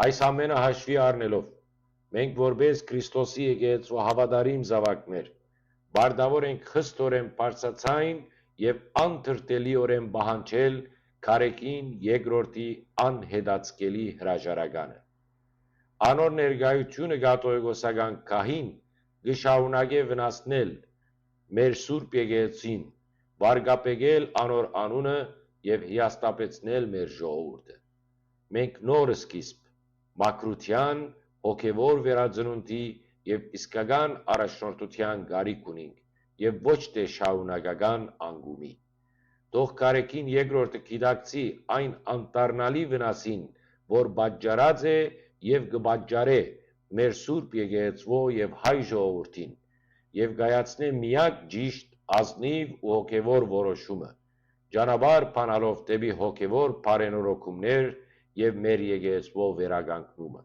Այս ամենը հաշվի առնելով, մենք որպես Քրիստոսի եկեղեցու հավատարիմ զավակներ, բարդավոր ենք խստորեն բարձրացայն եւ անթրտելիորեն պահանջել Քարեկին երկրորդի անհետացկելի հրաժարականը։ Անոր ներկայությունը կաթողիկոսական գահին կշարունակե վնասնել մեր Սուրբ եկեղեցին, վարկաբեկել անոր անունը եւ հիասթափեցնել մեր ժողովուրդը։ Մենք նոր սկիզբ, մաքրության, հոգևոր վերածնունդի եւ իսկական առաջնորդության կարիք ունենք եւ ոչ թե շարունակական անկումի։ Թող Քարեկին երկրորդը գիտակցի այն անտառնալի վնասին, որ պատճառած է եւ կպատճառե մեր Սուրբ եկեղեցու եւ հայ ժողովրդին, եւ կայացնե միակ ճիշտ, ազնիվ ու հոգևոր որոշումը, ճանապարհ բանալով դեպի հոգևոր բարենորոգումներ եւ մեր եկեղեցու վերականգնումը։